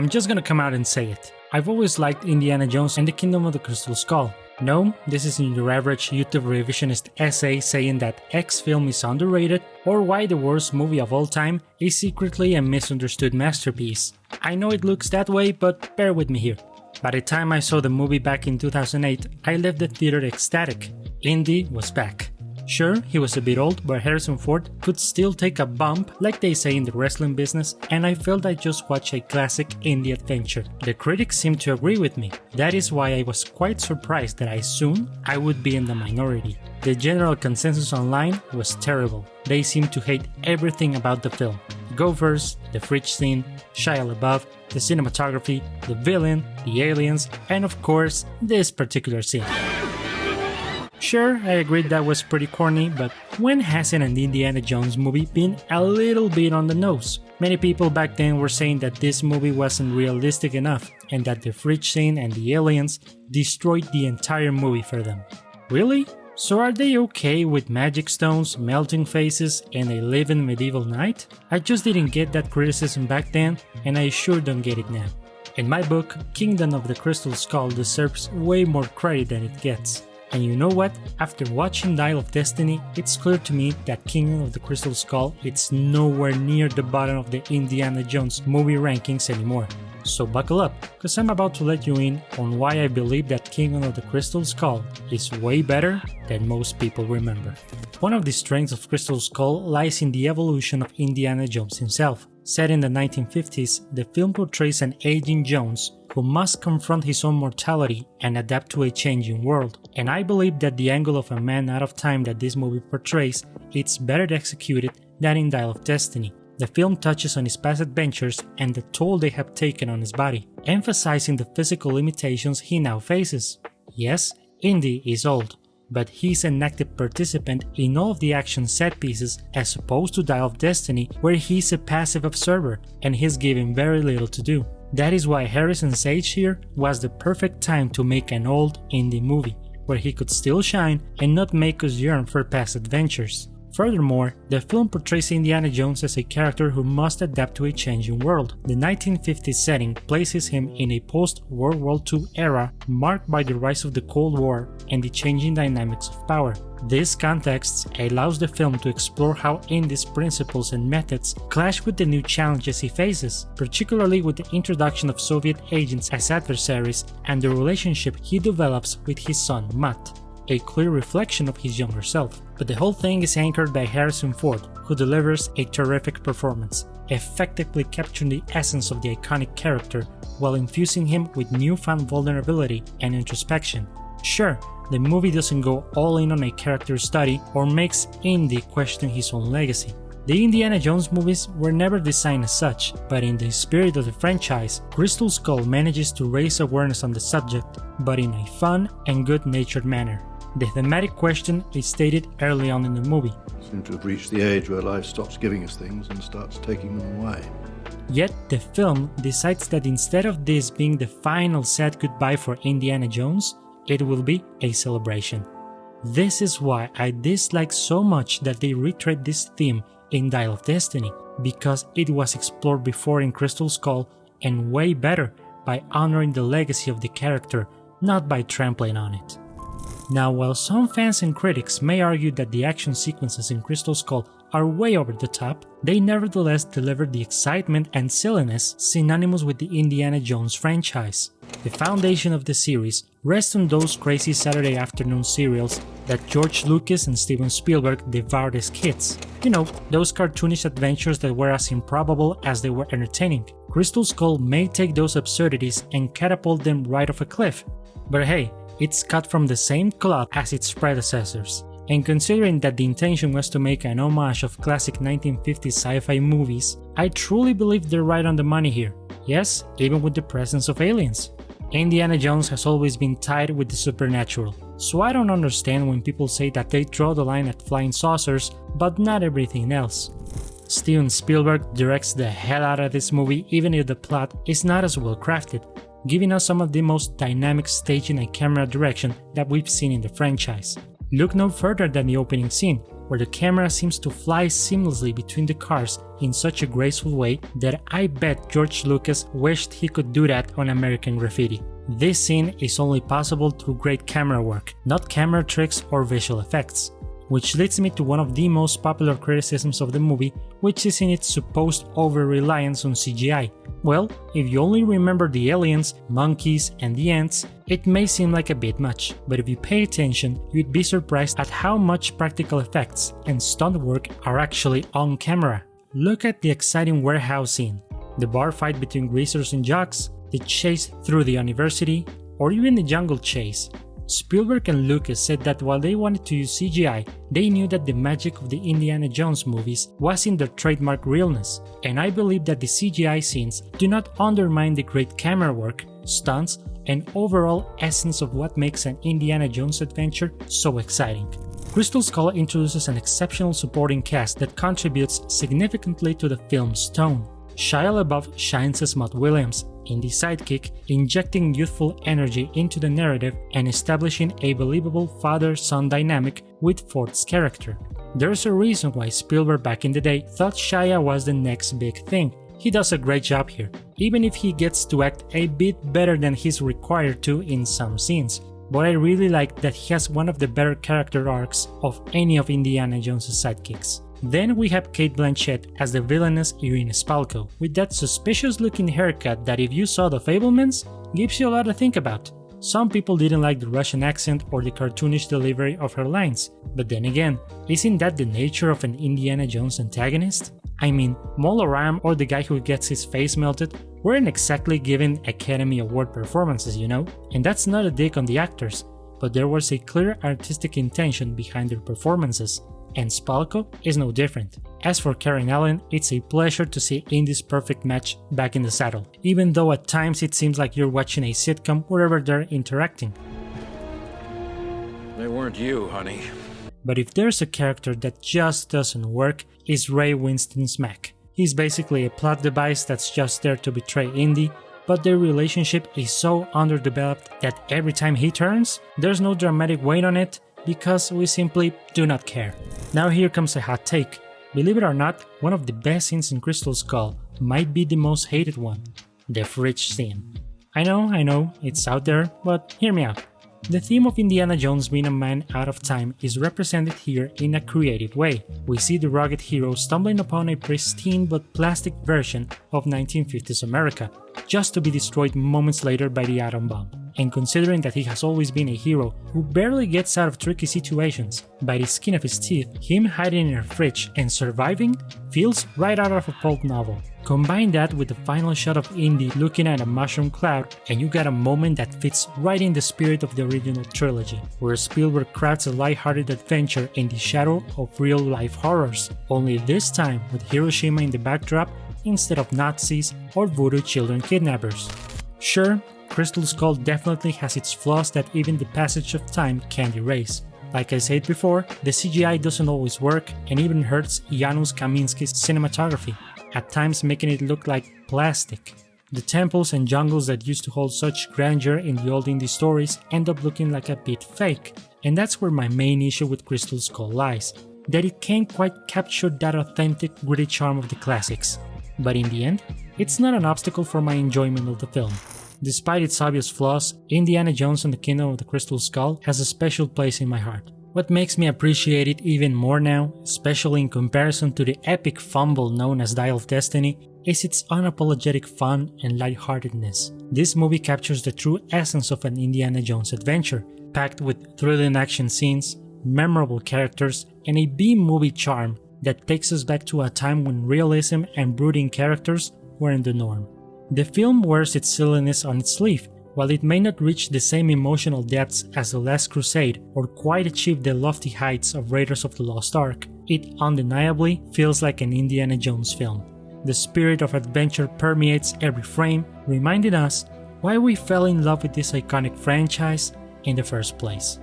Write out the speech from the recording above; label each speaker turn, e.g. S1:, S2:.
S1: I'm just gonna come out and say it. I've always liked Indiana Jones and the Kingdom of the Crystal Skull. No, this isn't your average YouTube revisionist essay saying that X film is underrated or why the worst movie of all time is secretly a misunderstood masterpiece. I know it looks that way, but bear with me here. By the time I saw the movie back in 2008, I left the theater ecstatic. Indy was back. Sure, he was a bit old, but Harrison Ford could still take a bump, like they say in the wrestling business, and I felt I just watched a classic Indy adventure. The critics seemed to agree with me. That is why I was quite surprised that I would be in the minority. The general consensus online was terrible. They seemed to hate everything about the film. Gophers, the fridge scene, Shia LaBeouf, the cinematography, the villain, the aliens, and of course, this particular scene. Sure, I agreed that was pretty corny, but when hasn't an Indiana Jones movie been a little bit on the nose? Many people back then were saying that this movie wasn't realistic enough, and that the fridge scene and the aliens destroyed the entire movie for them. Really? So are they okay with magic stones, melting faces, and a living medieval knight? I just didn't get that criticism back then, and I sure don't get it now. In my book, Kingdom of the Crystal Skull deserves way more credit than it gets. And you know what? After watching Dial of Destiny, it's clear to me that Kingdom of the Crystal Skull is nowhere near the bottom of the Indiana Jones movie rankings anymore. So buckle up, cause I'm about to let you in on why I believe that Kingdom of the Crystal Skull is way better than most people remember. One of the strengths of Crystal Skull lies in the evolution of Indiana Jones himself. Set in the 1950s, the film portrays an aging Jones who must confront his own mortality and adapt to a changing world. And I believe that the angle of a man out of time that this movie portrays is better executed than in Dial of Destiny. The film touches on his past adventures and the toll they have taken on his body, emphasizing the physical limitations he now faces. Yes, Indy is old, but he's an active participant in all of the action set pieces as opposed to Dial of Destiny where he's a passive observer and he's given very little to do. That is why Harrison's age here was the perfect time to make an old Indy movie, where he could still shine and not make us yearn for past adventures. Furthermore, the film portrays Indiana Jones as a character who must adapt to a changing world. The 1950s setting places him in a post-World War II era marked by the rise of the Cold War and the changing dynamics of power. This context allows the film to explore how Indy's principles and methods clash with the new challenges he faces, particularly with the introduction of Soviet agents as adversaries and the relationship he develops with his son Matt, a clear reflection of his younger self. But the whole thing is anchored by Harrison Ford, who delivers a terrific performance, effectively capturing the essence of the iconic character while infusing him with newfound vulnerability and introspection. Sure, the movie doesn't go all in on a character study or makes Indy question his own legacy. The Indiana Jones movies were never designed as such, but in the spirit of the franchise, Crystal Skull manages to raise awareness on the subject, but in a fun and good-natured manner. The thematic question is stated early on in the movie.
S2: We seem to have reached the age where life stops giving us things and starts taking them away.
S1: Yet the film decides that instead of this being the final sad goodbye for Indiana Jones, it will be a celebration. This is why I dislike so much that they retread this theme in Dial of Destiny, because it was explored before in Crystal Skull and way better by honoring the legacy of the character, not by trampling on it. Now, while some fans and critics may argue that the action sequences in Crystal Skull are way over the top, they nevertheless deliver the excitement and silliness synonymous with the Indiana Jones franchise. The foundation of the series rests on those crazy Saturday afternoon serials that George Lucas and Steven Spielberg devoured as kids. You know, those cartoonish adventures that were as improbable as they were entertaining. Crystal Skull may take those absurdities and catapult them right off a cliff, but hey, it's cut from the same cloth as its predecessors. And considering that the intention was to make an homage of classic 1950s sci-fi movies, I truly believe they're right on the money here. Yes, even with the presence of aliens. Indiana Jones has always been tied with the supernatural, so I don't understand when people say that they draw the line at flying saucers, but not everything else. Steven Spielberg directs the hell out of this movie even if the plot is not as well crafted, giving us some of the most dynamic staging and camera direction that we've seen in the franchise. Look no further than the opening scene, where the camera seems to fly seamlessly between the cars in such a graceful way that I bet George Lucas wished he could do that on American Graffiti. This scene is only possible through great camera work, not camera tricks or visual effects. Which leads me to one of the most popular criticisms of the movie, which is in its supposed over-reliance on CGI. Well, if you only remember the aliens, monkeys, and the ants, it may seem like a bit much, but if you pay attention, you'd be surprised at how much practical effects and stunt work are actually on camera. Look at the exciting warehouse scene, the bar fight between greasers and jocks, the chase through the university, or even the jungle chase. Spielberg and Lucas said that while they wanted to use CGI, they knew that the magic of the Indiana Jones movies was in their trademark realness, and I believe that the CGI scenes do not undermine the great camera work, stunts, and overall essence of what makes an Indiana Jones adventure so exciting. Crystal Skull introduces an exceptional supporting cast that contributes significantly to the film's tone. Shia LaBeouf shines as Matt Williams, Indy's sidekick, injecting youthful energy into the narrative and establishing a believable father-son dynamic with Ford's character. There's a reason why Spielberg back in the day thought Shia was the next big thing. He does a great job here, even if he gets to act a bit better than he's required to in some scenes. But I really like that he has one of the better character arcs of any of Indiana Jones' sidekicks. Then we have Cate Blanchett as the villainous Irina Spalko, with that suspicious looking haircut that if you saw The Fabelmans, gives you a lot to think about. Some people didn't like the Russian accent or the cartoonish delivery of her lines, but then again, isn't that the nature of an Indiana Jones antagonist? I mean, Mola Ram or the guy who gets his face melted weren't exactly given Academy Award performances, you know? And that's not a dig on the actors, but there was a clear artistic intention behind their performances. And Spalko is no different. As for Karen Allen, it's a pleasure to see Indy's perfect match back in the saddle, even though at times it seems like you're watching a sitcom wherever they're interacting.
S3: They weren't you, honey.
S1: But if there's a character that just doesn't work, it's Ray Winston's Mac. He's basically a plot device that's just there to betray Indy, but their relationship is so underdeveloped that every time he turns, there's no dramatic weight on it, because we simply do not care. Now here comes a hot take. Believe it or not, one of the best scenes in Crystal Skull might be the most hated one, the fridge scene. I know, it's out there, but hear me out. The theme of Indiana Jones being a man out of time is represented here in a creative way. We see the rugged hero stumbling upon a pristine but plastic version of 1950s America, just to be destroyed moments later by the atom bomb. And considering that he has always been a hero who barely gets out of tricky situations by the skin of his teeth, him hiding in a fridge and surviving feels right out of a pulp novel. Combine that with the final shot of Indy looking at a mushroom cloud, and you got a moment that fits right in the spirit of the original trilogy, where Spielberg crafts a lighthearted adventure in the shadow of real-life horrors, only this time with Hiroshima in the backdrop instead of Nazis or voodoo children kidnappers. Sure, Crystal Skull definitely has its flaws that even the passage of time can't erase. Like I said before, the CGI doesn't always work and even hurts Janusz Kaminski's cinematography, at times making it look like plastic. The temples and jungles that used to hold such grandeur in the old Indy stories end up looking like a bit fake, and that's where my main issue with Crystal Skull lies, that it can't quite capture that authentic, gritty charm of the classics. But in the end, it's not an obstacle for my enjoyment of the film. Despite its obvious flaws, Indiana Jones and the Kingdom of the Crystal Skull has a special place in my heart. What makes me appreciate it even more now, especially in comparison to the epic fumble known as Dial of Destiny, is its unapologetic fun and lightheartedness. This movie captures the true essence of an Indiana Jones adventure, packed with thrilling action scenes, memorable characters, and a B-movie charm that takes us back to a time when realism and brooding characters weren't the norm. The film wears its silliness on its sleeve. While it may not reach the same emotional depths as The Last Crusade or quite achieve the lofty heights of Raiders of the Lost Ark, it undeniably feels like an Indiana Jones film. The spirit of adventure permeates every frame, reminding us why we fell in love with this iconic franchise in the first place.